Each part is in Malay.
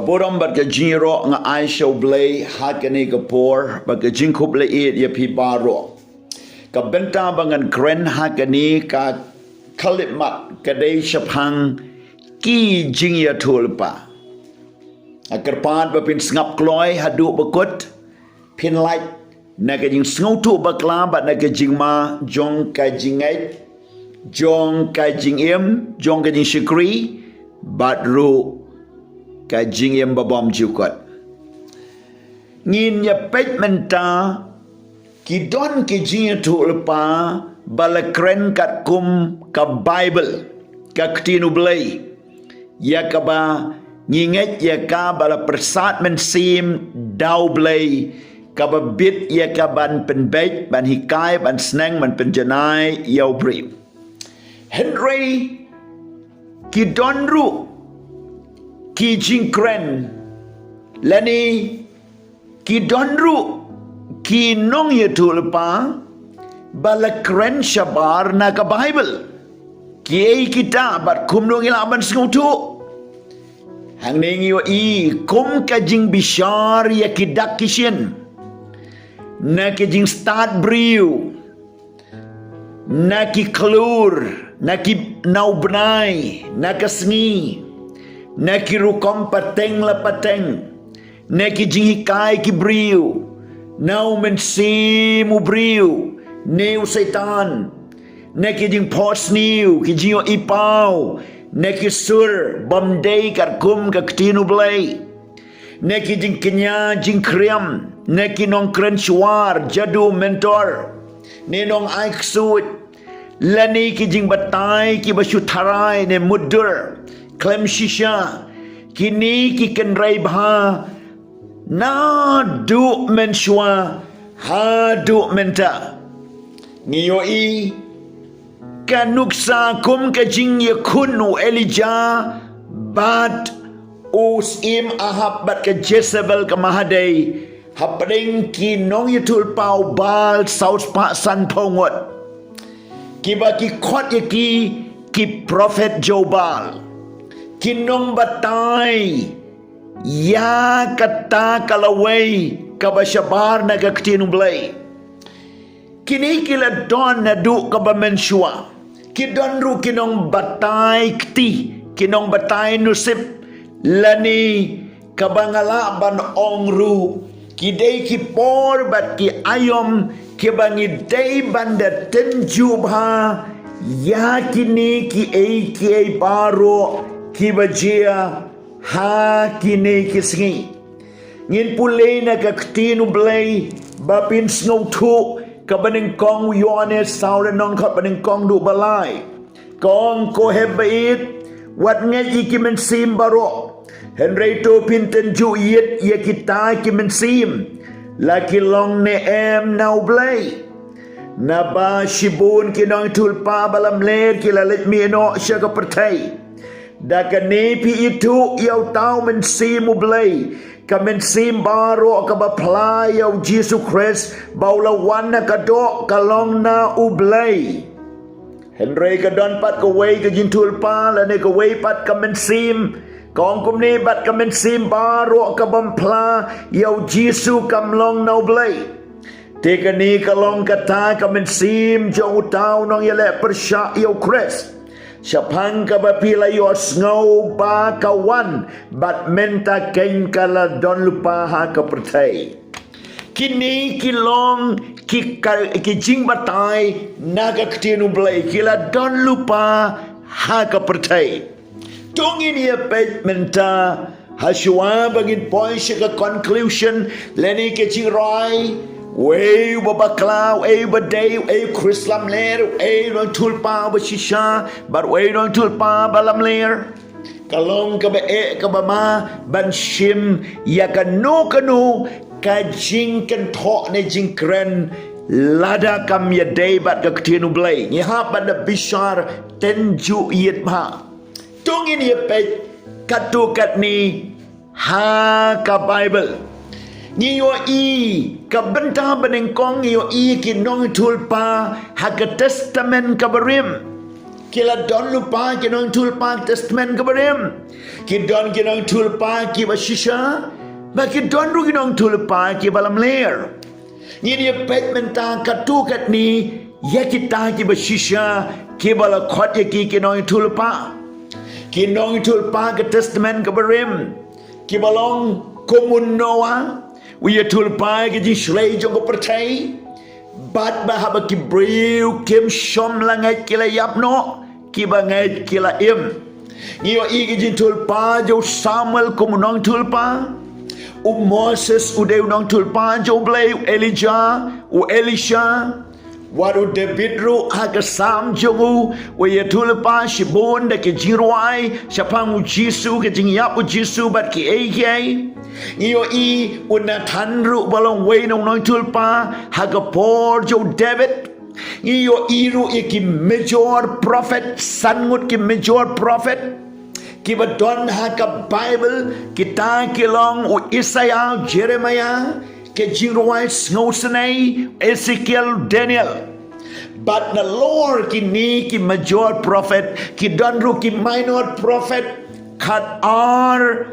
Kaboram bat ka jingro nga ai show blay hakani kapor bat ka jingkup le it ya pi baro. Ka benta bangan kren hakani ka kalimat kadai shapang ki Jingiathuhlypa. Akarpan bapin sngap kloy hadu bakut pin light naga jing sngotu bakla bat naga jingma jong ka jingai jong ka jingim jong ka jing shikri bat ru ka jingim babom jukot ngin ya pet menta ki don ki Jingiathuhlypa bala kren kat kum ka Bible ka ktinu blay ya ka ba nginget ya ka bala persat men sim dau blay ka ba bit ya ka ban penbet ban hikai ban snang man penjanai yau brim Henry ki don ru ki jingkren lani ki donru ki nong Jingiathuhlypa bala kren shabar na ka Bible ki ei kita bat kum nong ilaban sengutu hang nengi i kum ka jing bishar ya ki dak kishin na ki jing start briu na ki klur na ki nau benai na ka sengi na ki rukom pateng la pateng na ki jinghikai ki briu nau men simu briu neu setan na ki jing pos niu ki jingyo ipau na ki sur bomdei kat kum ka ktinu blay na ki jing kenya jing kriam na ki nong kren shuar jadu mentor ne nong aik suit lani ki jing batai ki basutarai ne mudur klem shisha kini ki kenrai bha na du men shwa ha du menta ngiyo i kanuksa kum ka jing ya kunu Elijah bat us im ahab bat ka Jezebel ka mahadai hapring ki nong Jingiathuhlypa bal saus pa san pongot kiba ki khot ya ki prophet Jobal kinong batay ya kata kalaway kabasyabar na kaktinong blay kini kila don na du kabamensua kidon ru kinong batay kti kinong batay nusip lani kabangalaban ongru kidey kipor bat ki ayom kibangi day banda tenjubha ya kini ki ei baro kibajia ha kini kisngi ngin pulay na kaktinu blay bapin snowtu kabaning kong yone sauran non kabaning kong du balay kong ko hebait wat ngaji kimen sim baro Henry to pinten ju yet ya kita kimen sim laki long ne em now blay na ba shibun kinong Jingiathuhlypa balam ler kilalit mi no siya ka pertay da kanepi itu yaw tao men simu blay ka men sim baro ka baplay yaw Jesus Christ baulawan na kado kalong na ublay Henry ka don pat ka way ka Jingiathuhlypa lani ka way pat ka men sim kong kumni bat ka men sim baro ka bampla yaw Jesus kamlong na ublay teka ni kalong kata ka men sim jong tao nong yale persya yaw Christ Siapang ka bapila yos ngaw ba kawan bat menta ken kala don lupa ha ka pertay kini kilong ki jing batay naga ktinu blay kila don lupa ha ka pertay tungin ya pet menta haswa bagin point siya ka conclusion leni ke jing roy Wey babakla, wey baday, wey Chrislam ler, wey nong Tulpa bashisha, but wey nong Tulpa balam ler. Kalong ka ba ka ba ma ban shim ya kanu ka jing kan thok ne jing kren lada kam ya day bat ka ktinu blay. Nyaha ban da bishar tenju yit ma. Tungin ya pe katu kat ni ha ka Bible. Ngiyo i kabenta benengkong ngiyo i kinong Jingiathuhlypa haka testament kabarim Kila don lupa kinong tulpa testament kabarem. Ki don kinong tulpa ki bashisha. Ba ki don ru kinong tulpa ki balam ler. Ini pet menta katu kat ni ya kita ki bashisha ki bala khot ya ki kinong tulpa. Kinong tulpa ke testament kabarem. Ki balong komun Noah. Wi tulpa ki ji shlei jong ko percai. Bat bahaba ki breu kim shom langai kila yapno ki bangai kila im. Ngiyo igi jin tulpa jo Samuel kumunong tulpa. Moses ude unong tulpa jo blay Elijah u Elisha. Waru David ru haga sam jongu waya tulpa shibon da ke jirwai shapang u Jisu ke jingyap u Jisu bat ki eke. Iyo i unatan ru balong way nong nong tulpa haga por jo David. Iyo iru iki major prophet sangut ki major prophet. Kiba don haga Bible kita kilong u Isaiah Jeremiah ke jirwai snowsenai Ezekiel Daniel. But the Lord kini ki major prophet ki don ru ki minor prophet kat ar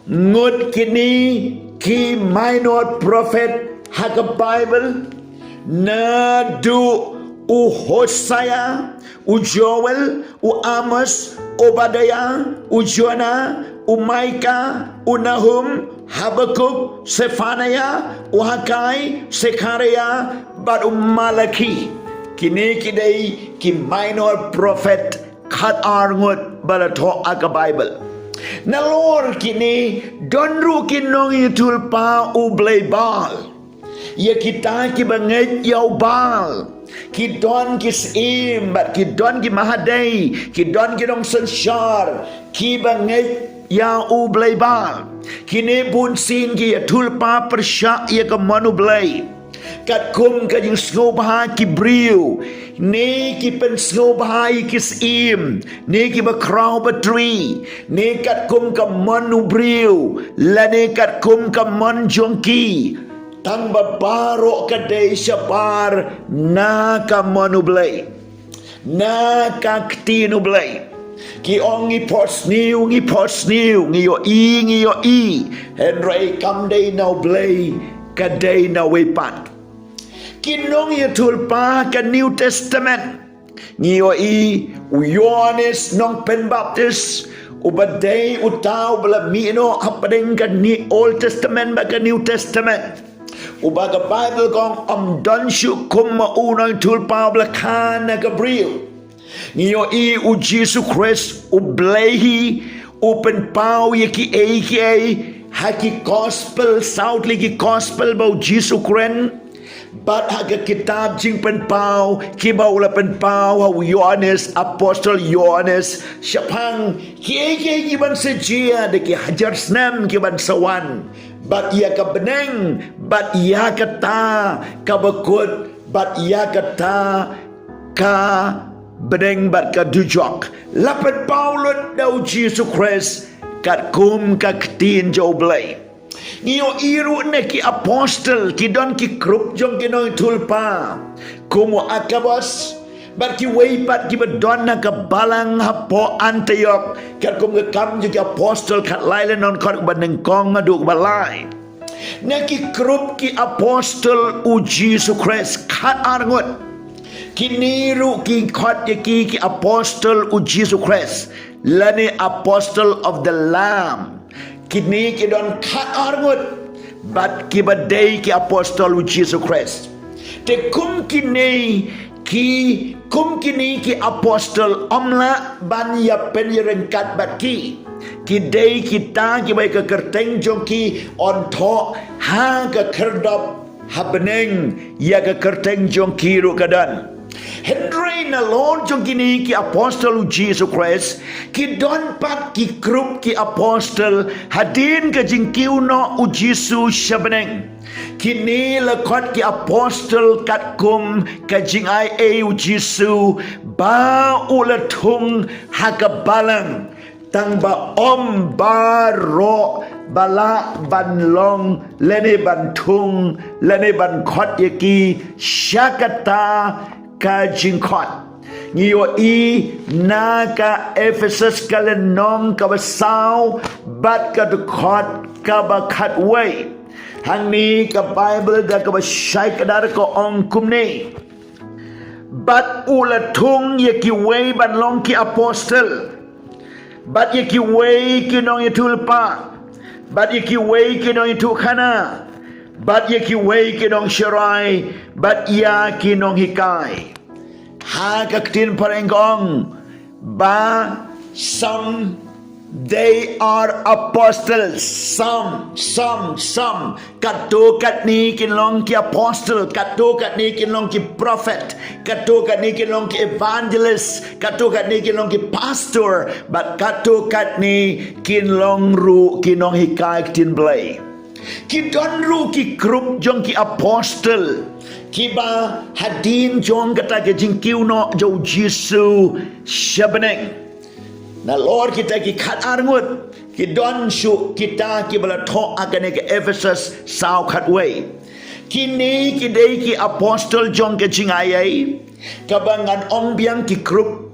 ngut kini ki minor prophet haga Bible na du u Hosea u Joel u Amos Obadiah u Jonah u Micah u Nahum Habakuk Zephaniah u Hagai Zechariah bat u Malachi kini kidai ki minor prophet khat ar ngut balato aga Bible. Na Lord kini donru kinong itulpa ublay bal. Ya kita ki banget yaw bal. Ki don kis im bat ki don ki mahaday. Ki don ki dong sensyar. Ki banget ya ublay bal. Kini bun sin ki ya tulpa persyak ya ke manu blay. Kat kum ka jing sngobaha ki briu. Ni ki pen sngobaha kis im. Ni ki bakraw batri. Ni kat kum ka manu briu. La ni kat kum ka man jongki. Tang babaro ka day syapar na ka manu blay. Na ka ktinu blay. Ki ong ngi pos niu ngiyo i. Henry kam day now blay ka day na wepat. Kinong itulpa ka New Testament. Ngiyo i Yohanes nong pen baptist. Ubaday utaw bala mino hapadeng ka ni Old Testament ba ka New Testament. Ubaga Bible kong don syu kum maunang tulpa bala kan na Gabriel. Ngiyo i u Jesus Christ ublehi open pau yaki aka haki gospel southly ki gospel bau Jesus Christ. Bat haga kitab jing pen pau kibau la pen pau hau Yohanes Apostle Yohanes syapang ki kiban sejia de ki hajar snam kiban sawan bat ia ka beneng bat ia kata ka bekut bat ia kata ka beneng bat ka dujok la pen pau lut dau Jesus Christ kat kum ka ktin jo blay. Ngiyo iru ne ki apostle ki don ki krup jong ki noy tulpa kumo akabos bar ki weipat ki badon na ka balang hapo Antioch kat kum ka kam ki apostle kat lailen non kot baneng kong ngaduk balai ne ki krup ki apostle u Jesus Christ kat arngut kiniru ki kot ki apostle u Jesus Christ lani apostle of the Lamb. Kini ki don kat arngut bat ki badai ki apostle u Jesus Christ. Te kum kini ki apostle omla ban ya pen yerengkat bat ki. Ki day kita ki bai ke kerteng jong ki on tho ha ke kerdop ha beneng ya ke kerteng jong ki ru kadan. Henry na Lord jong kini ki apostle Jesus Christ ki don pat ki group ki apostle hadin ke jingkiu no u Jesus shabeneng kini lekot ki apostle kat kum ke jing ai u Jesus ba ulatung hakabalang tang ba om ba ro bala ban long lene ban tung lene ban khot yaki syakata ka jingkot Ngiyo naga Ephesus kalenong kabasau bat kadukot kabakatway. Hang ni ka Bible da kabashay kadar ko ong kumni. Bat ulatung yakiway banlong ki apostle. Bat yakiway kinong yatulpa. Bat yakiway kinong yatukana. Bat yakiway kinong shirai. Bat ya kinong hikay. Ha kaktin parengkong ba some they are apostles, some katu kat ni kinlong ki apostle, katu kat ni kinlong ki prophet, katu kat ni kinlong ki evangelist, katu kat ni kinlong ki pastor, but katu kat ni kinlong ru kinong hikay tin blay ki don ru ki group jong ki apostle kiba hadin jong kata ke jingkiu no jo Jisu syabeneng na Lord kita ki khat arngut ki don shu kita ki bala tho akan ke Ephesus sau khatway kini ki dei ki apostle jong ke jingayai kabangan ong biang ki group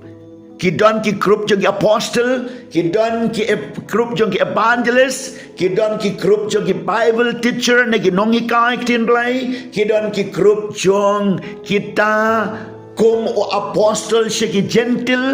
ki don ki group jong ki apostle ki don ki group jong ki evangelist ki don ki group jong ki Bible teacher ne ki nong hikay tin blay ki don ki group jong kita kum o apostle siya ki gentle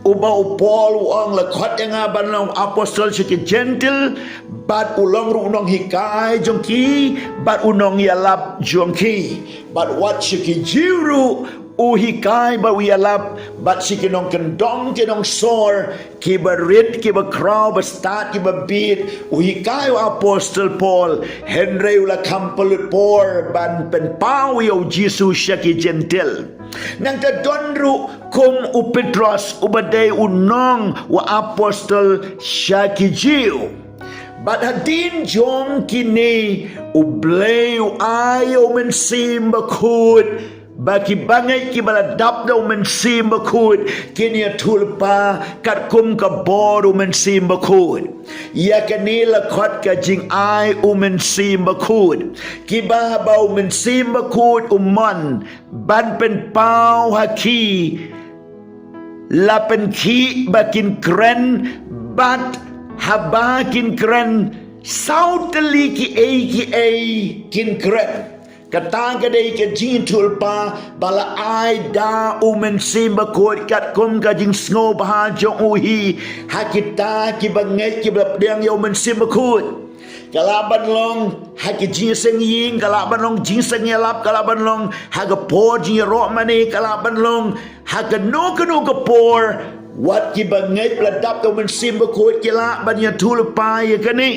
uba o Paul uang lakot nga banlang apostle siya ki gentle bat ulong runong hikay jong ki bat unong yalap jong ki bat what siya ki jiru uhikay ba uyalap bat si kinong kendong kinong sor kiba rit kiba kraw ba stat kiba beat uhikay apostle Paul Henry ula kampelut por ban penpaw yo Jesus siya ki gentil nang tadonru kum u Petros ubaday unong wa apostle siya ki jiw bat hadin jong kini ublay ayaw mensim bakut bagi bangai ki baladap daw mensim bakut Jingiathuhlypa kat kum ka boru mensim bakut ya kanila khot ka jing ai mensim bakut ki ba bau mensim bakut umon ban pen pau haki la pen ki bakin kren bat habakin kren sauteli ki kin kren kata kadai ke Jingiathuhlypa bala ai da mensim bakut kat kum ka jing sngo bah jong uhi hakita ki bangai ki blap diang yo mensim bakut kalaban long haki jing seng ying kalaban long jing seng yalap kalaban long haga por jing ro mani kalaban long haga no ka por wat ki bangai pladap yo mensim bakut kila ban Jingiathuhlypa ya kani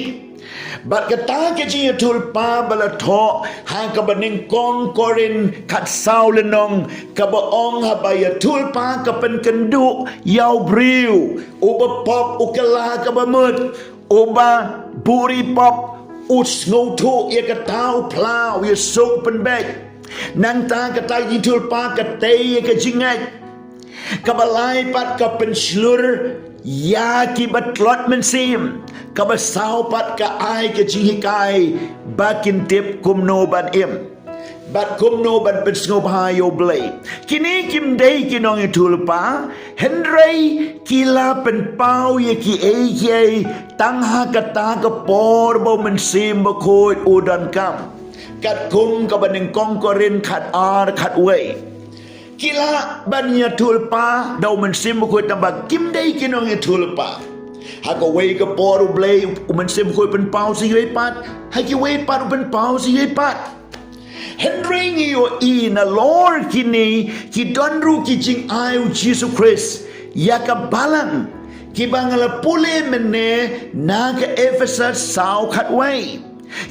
bat kata ke Jingiathuhlypa bala tho hang ka baning kong korin kat sau lenong ka baong Jingiathuhlypa ka pen kendu yau briu uba pop ukala ka bamut uba buri pop usngo thu ya ka tau plau ya sok pen bek nang ta kata Jingiathuhlypa ka te ka jingat ka balai pat ka pen slur ya ki batlot mensim kabasau pat ka ai ke jinghikai bakin tip kumno ban im bat kumno ban pensno bahayo blay kini kim day kinong Jingiathuhlypa Henry kila pen pau ye ki tangha kata ka por bo mensim bakut udan kam kat kum ka baning kongkorin kat ar kat way kila ban Jingiathuhlypa daw mensim bakut tambah kim day kinong Jingiathuhlypa haka way ka por blay mensim bakut pen pau si pat haki way pat pen pau si pat Henry ngiyo na Lord kini ki donru ki jing ayu Jesus Christ ya ka balang ki bangala pule mene na ka Ephesus sau khatway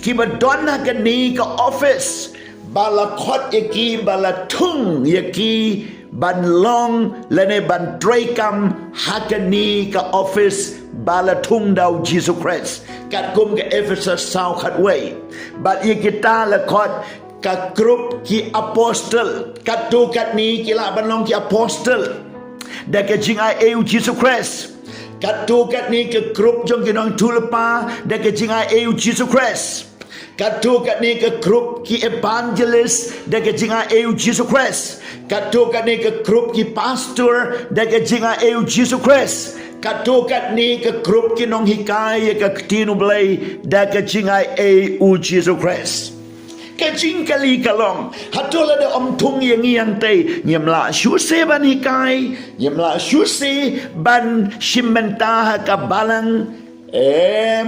ki ba donna ka ni ka office bala khot yaki bala tung yaki ban long lene ban trekam hakani ka office bala tung daw Jesus Christ kat kum ka Ephesus sau khatway bat kita la khot ka group ki apostle kat tu kat ni kila ban long ki apostle da ka jing ai Jesus Christ kat tu kat ni ke group jong kinong Jingiathuhlypa da ka jing ai Jesus Christ Katu kat ni ke grup ki evangelist da ke jinga eu Jesus Christ. Katu kat ni ke grup ki pastor da ke jinga eu Jesus Christ. Katu kat ni ke grup ki nong hikai ke tinu blai da ke jinga eu Jesus Christ. Kajing kali kalong hatol ada om tung yang tei nyemla syuse ban hikai nyemla syuse ban shimenta ka balang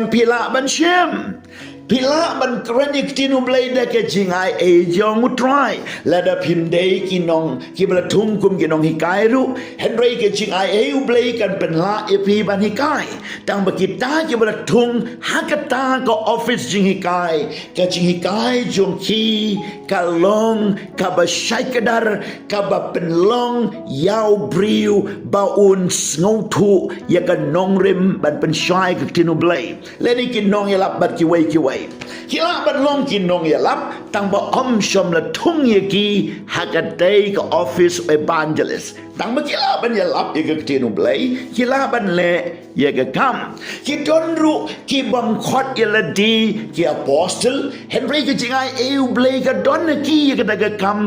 pila ban shem pila ban krenik tinu blai da ke jingai jong utrai lada pindei kinong ki bla tung kum kinong hikai ru henry ke jingai blai kan penla pi ban hikai tang bakita ki bla tung hakata ko office jing hikai ka jing hikai jong ki kalong ka ba syai kadar ka ba penlong yau briu baun ngautu ya ka nongrim ban pen syai ke tinu blai leni kinong ya lap bat ki wei Kila ban long kinong ya lap tang ba om shom la tung ye ki hakatei ka office evangelist tang ba kila ban ya lap ye ka tinu blai kila ban le ye ka kam ki donru ki bam khot ye la di ki apostle henry ka jingai eu blai ka don ki ye ka daga kam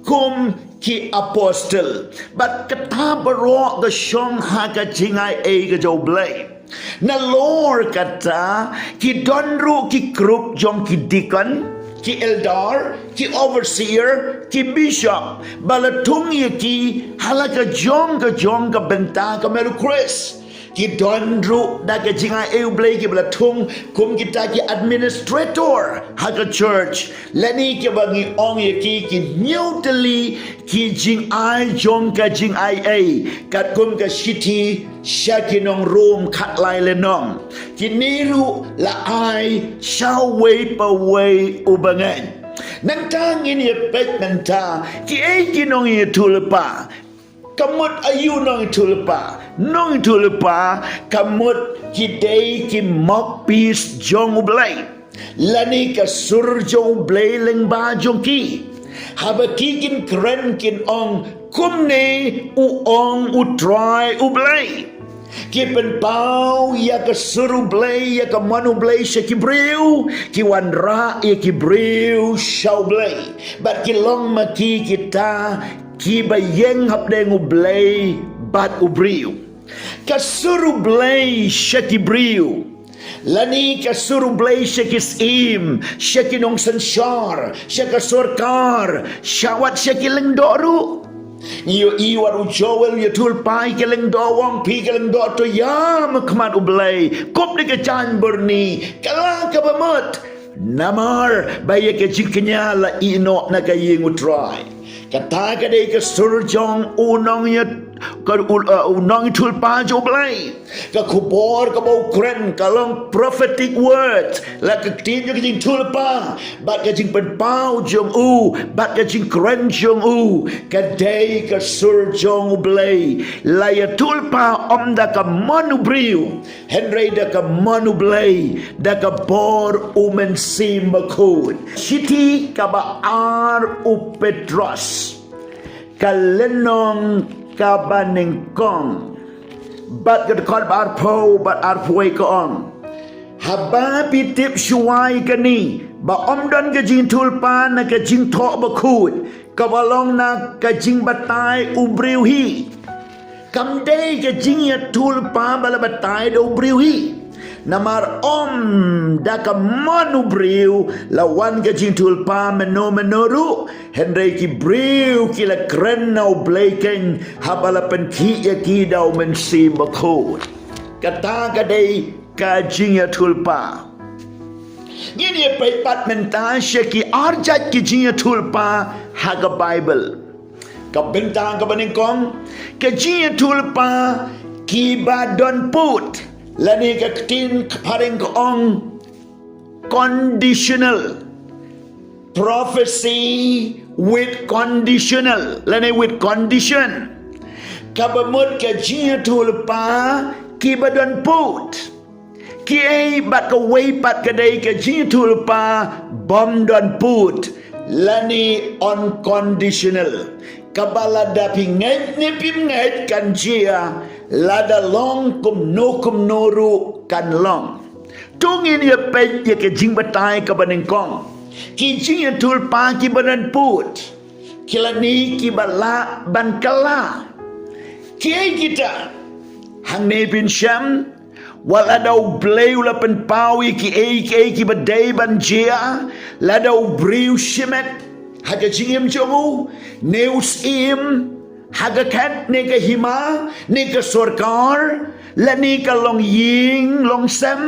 kum ki apostle but kata baro ka shong ha ka jingai e ka jo blai na lor kata ki donru ki group jong ki deacon ki elder ki overseer ki bishop balatung ye ki halaka jong ka benta ka meru Chris ki donru da ka jinga eu blai ki balatung kum kita ki administrator haka church lani ki bangi ong ye ki neutally ki jing ai jong ka jing ai kat kum ka city shakinong room kat lai lenong kiniru la ai shall wait away ubangan nantang ini pek nanta ki kinong ye tulpa kamut ayu nong tulpa kamut ki day ki mok peace jong ublay lani ka sur jong ublay leng ba jong ki haba kikin kren kin ong kumne uong utrai ublay kipen pau ya ka suru blay ya ka manu blay sa kibriu ki wanra ya kibriu shau blay bat ki long maki kita ki bayeng hapdeng ublay bat ubriu ka suru blay sa kibriu lani ka suru blay sa kisim sa kinong sansyar sa kasurkar syawat sa kilengdoru Iyo iwaru Joel ya tulpai keleng doang pi keleng do to ya makmat ublay kop de kecan berni kala ka bamot namar baye ke jiknya la ino na kayeng utrai kata ka de ke surjong unong ya ka unong tulpa joblay ka kubor ka bau kren kalong prophetic words la ka tin ka jing tulpa bat ka jing penpau jong bat ka jing kren jong ka day ka surjong blay la ya tulpa om da ka manu briu henry da ka manu blay da ka bor umen sim bakun city ka ba ar u petros kalenong kabaningkong bat ka dekot bar po bat ar puai ka ong haba pitip shuai ka ni ba om don ka jing tulpa na ka jing to bakut kabalong na ka jing batay ubriu hi kamday ka jing ya tulpa bala batay da ubriu hi namar om da ka manu briu lawan ka jing tulpa menoru henry ki briu ki la kren na ublayken habala pen ki ya ki daw men si bakut kata ka day ka jing ya tulpa ngini pe pat menta sheki arjat ki jing ya tulpa haga bible ka bentang ka baningkong ka jing ya tulpa ki ba don put lani ka tin paring ong conditional prophecy with conditional lani with condition kabamut ka jia tulpa ki badon put ki ai bat ka way pat ka dai ka jia tulpa bom don put lani unconditional kabala dapi ngai ni pim ngai kan jia lada long kum no ru kan long tungin ya pe ya ke jing batai ka banengkong ki jing ya tulpa ki banan put kilani ki bala ban kala ki kita hang ne bin sham wala daw bleu la pen pawi ki ki badai ban jia la daw briu shimet haga jingim jomu neus im haga kat ne ka hima ne ka sorkar la ni ka long ying long sem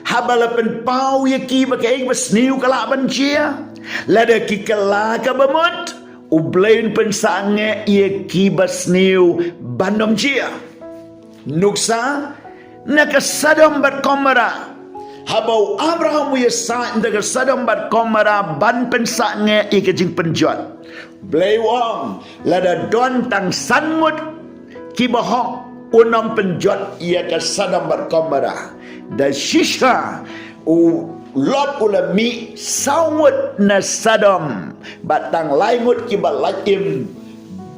habala pen pau ye ki ba ke ba sniu kala ban chia la da ki kala ka ba mot u blain pen sange ye ki ba sniu bandom chia nuksa na ka sadom bat komara habau Abraham ye sa inda ka sadom bat komara ban pen sange ye ke jing penjot blai wong la da don tang sanmut ki ba hok unam penjot ye ka sadom bat komara da shisha u lot ulami sawut na sadom batang laimut ki balakim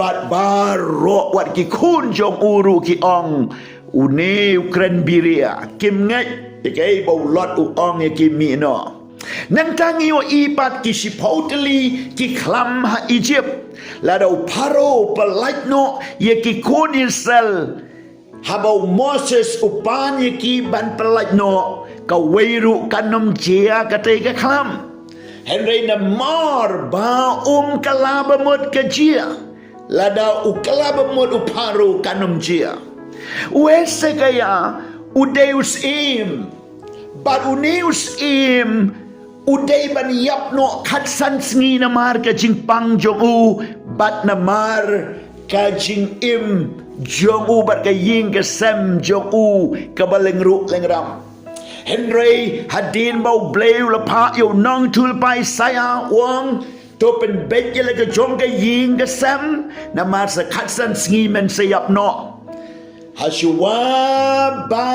bat baro wat ki kun jong uru ki ong une ukran biria kim ngai ke bau lot u ong ki mi no nang tangi o ipat ki sipoteli ki klam ha Egypt la do paro palait no ye ki kun Israel habau Moses upan ye ki ban pelaj no ka weiru kanom jia kate ka klam henry na mar ba kalaba mod ka jia lada u kalaba mod uparu kanom jia wese kaya udeus im but uneus im udai ban yap no khatsan sngi na mar ka jingpang jongu bat na mar ka jing im jong u bat ka ying ka sem jong u ka baleng ru lengram henry hadin bau bleu la pa yo nong tul pai saya wong to pen bet ye la ka jong ka ying ka sem na mar sa khatsan sngi men sayap no haswa ba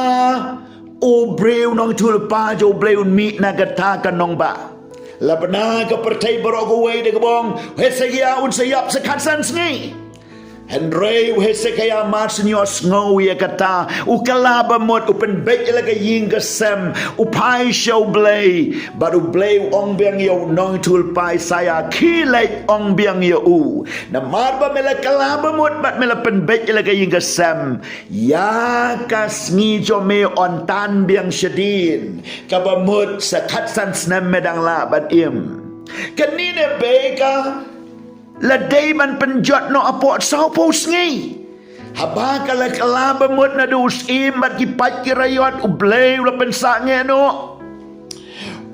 o breu nong tul pa jo bleu mi na ka ta ka nong ba labna ka pertai baro we de ka bong hesagia un sayap sa khatsan sngi Henry Hezekiah Marsinyo Snow ya kata ukalaba mot upen bet la ka ying ka sem upai show blay baru blay ong biang yo nong tul pai saya kilai ong biang yo u na marba mela kalaba mot bat mela pen bet la ka ying ka sem ya kasngi jo me on tan biang shadin ka ba mot sa khatsan snem medang la bat im kanine beka la day man penjot no apot sao pos ngi haba kala kalaba mot na dus im bat ki pat ki rayot ublay la pensa nge no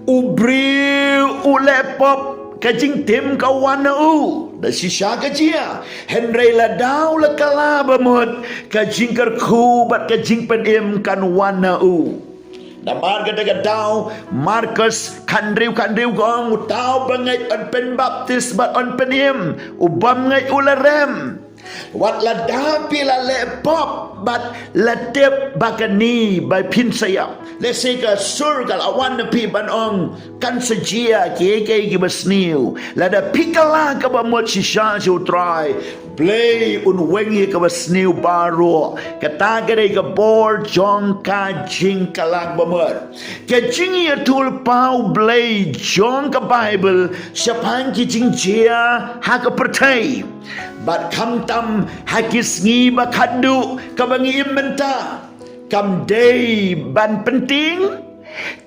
ubri ulepop kajing tim kawan na u da sisha kajia henry la daw la kalaba mot kajing kerku bat kajing penim kan wan na u na marga daga daw Marcus kandriw gong utaw bangay on pen baptist bat on penim ubam ngay ularem wat la dapi la lepop bat la tep bakani by pin sayap let's say ka surgal awan na pi banong kan sajia ki basniu la da pikala ka ba mo si sha jo try play un wengi ka basniu baro kata gade ka bor jong ka jing kalang bamot ka Jingiathuhlypa play jong ka bible siapan ki jing jia ha ka pertai bat kam tam hakis ngi ba khadu ka bangi imenta kam day ban penting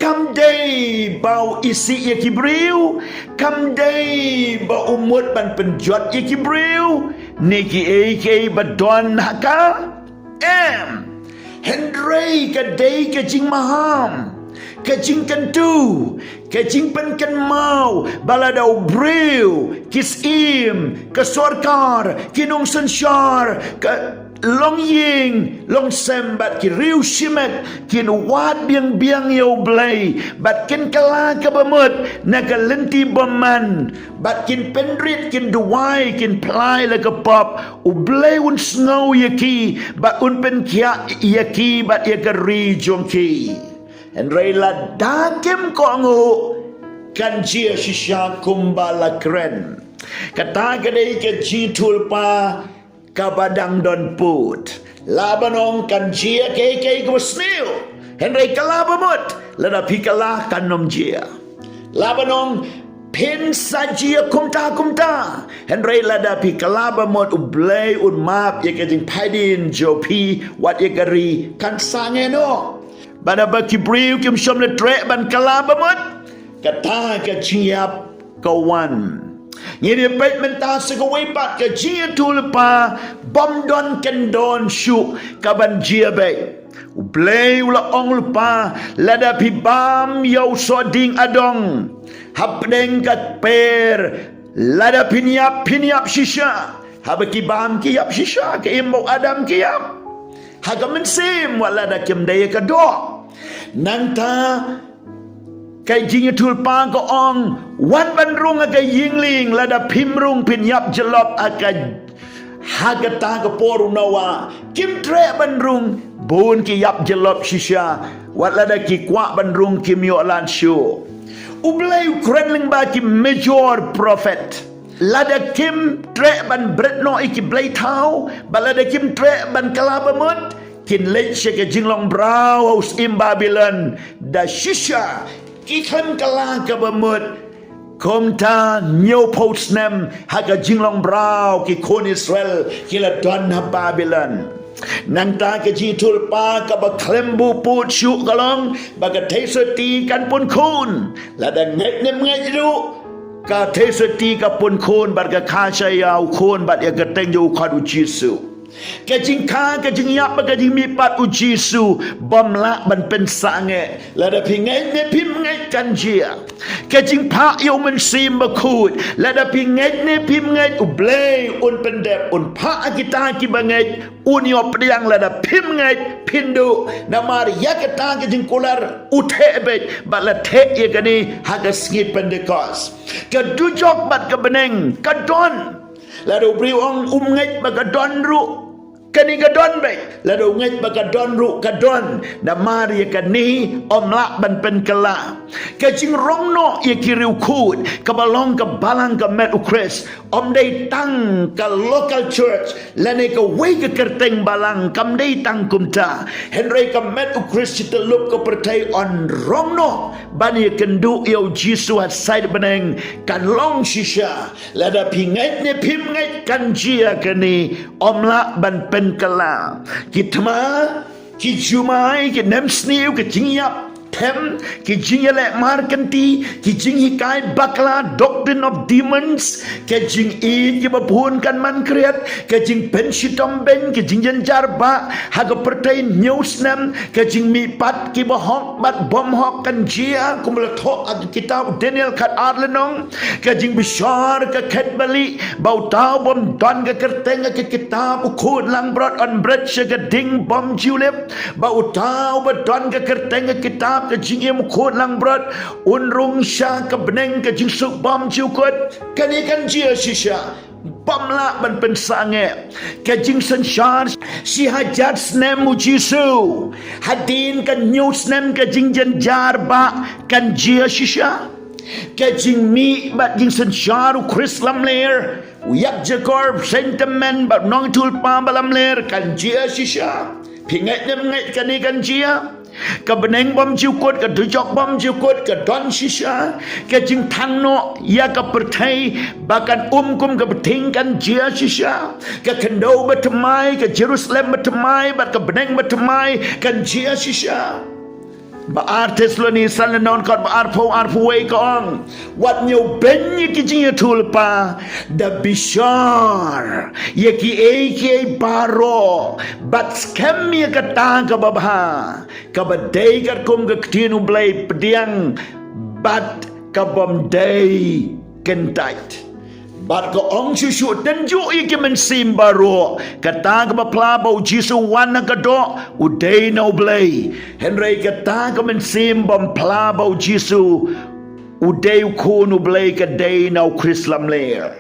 kam day bau isi ye kibriu kam day ba umut ban penjot ye kibriu neki ek ba don haka Henry ka day ka jing maham ka jing kantu ka jing pen kan mau baladau breu kis im ka sorkar kinong sanshar ka long ying long sembat ki riu shimet kin wat biang yo blay bat kin kala ka bamut na ka lenti baman bat kin pendrit kin duwai kin plai la ka pop u blay un snow yaki bat un pen kya yaki bat ya ka ri jongki en rela dakem ko ngu kan jia shisha kumbala kren kata kadai ke Jingiathuhlypa kabadang don put labanong kan jia ke ko snil henry kalabamut lada pikala kanom jia labanong pin sajia kumta henry lada pikala bamot ublay un map ye kajing padin jopi wat ye gari kan sangeno bana bakibriu kim shom le tre ban kala bamot kata ka jiap kawan Ngiri pet mentah segawai pat ke Jingiathuhlypa bom don kendon syu kaban jia baik ublay ula ong lupa lada pi bam yau soding adong hapdeng kat per lada piniap shisha habaki bam kiap shisha ke imbo adam kiap haga mensim wala da kim daya kadok nanta kay Jingiathuhlypa ko ong wan bandrung aga yingling lada pimrung pinyap jelop aga hagata ka poru nawa kim tre bandrung bun ki yap jelop shisha wat lada ki kwa bandrung kim yo lan shu ublay krenling ba ki major prophet lada kim tre ban bretno iki blay tau balada kim tre ban kalabamut kin lech ke jinglong brau haus im Babylon da shisha Kikan kalah ke bemut Komta nyo postnem Haga jinglong brau Ki kon Israel Kila don ha Babylon Nang ta ke Jingiathuhlypa Ka ba klembu put syuk kalong Baga teseti kan pun kun Lada nget nem nget ru Ka teseti ka pun kun Baga kasha yau kun Bat ya keteng jau kod ujisu Kajing ka kajing yap kajing mipat ujisu bomla ban pensange lada pingai ne pimngai kanjia kajing pa yo mensim bakut lada pingai ne pimngai ublay un pendep un pa kita ki bangai un yo priang lada pimngai pindu namar ya kita kajing kular utebet bala te ye kani haga skip pendekas kadujok bat kebeneng kadon lada briwang umngai bagadon ru kani gadon baik lado ngai bagadon ru gadon na mari kani omlak ban pen kala kajing rongno ye kiriu kut kabalong ka balang ka met ukres om dei tang ka local church lane ka wei ka kerteng balang kam dei tang kumta henry ka met ukres kita lup ka pertai on rongno ban ye kendu yo jisu hat side beneng kan long shisha lada pingai ne pimngai kan jia kani omlak ban pen kala kitma ki jumai ki nem sniu ki jingiap tem ki jingele markanti ki jingikai bakla doctrine of demons ke jing ki babun kan man kreat ke jing penshitom ben ki jingjan jarba haga pertai news nem ke jing mi pat ki bohok bat bom hok kan jia kumla thok ag kitab Daniel kat arlenong ke jing bishar ke khet bali bau tau bom don ke kerteng ke kitab ukun lang brot on bread ke ding bom julep bau tau ba don ke kerteng ke kitab ke jingim khot lang brot unrung sha ke beneng ke jing suk bom jukut kani kan jia shisha bamla ban pensange ke jing sanshar si hajat snem mujisu hadin kan news nem ke jing janjar ba kan jia shisha ke jing mi bat jing sanshar Chris lamler uyak jakor sentiment bat nong tulpa balamler kan jia shisha pingat nem ngai kani kan jia ka beneng bom jukut ka dujok bom jukut ka don shisha ka jing thangno ya ka pertai bahkan kum ka betingkan jia shisha ka kendo batemai ka Jerusalem batemai bat ka beneng batemai kan jia shisha baar tesloni salanon kat baar arpo wei kong wat nyo ben ye ki Jingiathuhlypa da bishar ye ki eke baro bat scam ye kata ka babha ka badai kat kum ka ktinu blai pediang bat ka bom dai kentait bat ko ong susu dan ju iki mensim baro kata ka bapla bau jisu wan ka do udai no blai henry kata ka mensim bom pla bau jisu udai ko no blai ka dai no krislam ler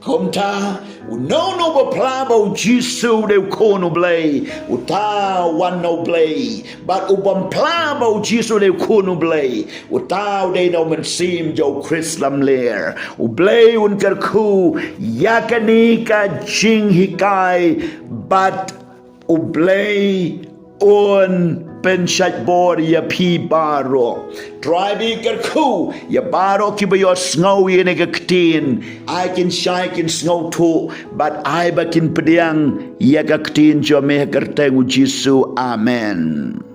komta no bapla bau jisu de ko no blai uta wan no blai bat ubom pla bau jisu de ko no blai uta de no mensim jo krislam ler ublai un kerku yakani ka jing hikai bat ublay un pen shat bor ya pi baro. Tribe ker ku ya baro ki ba yo snow ye ne kaktin. I can shy can snow too, but I bakin pediang ya kaktin jo me kerteng Jisu. Amen.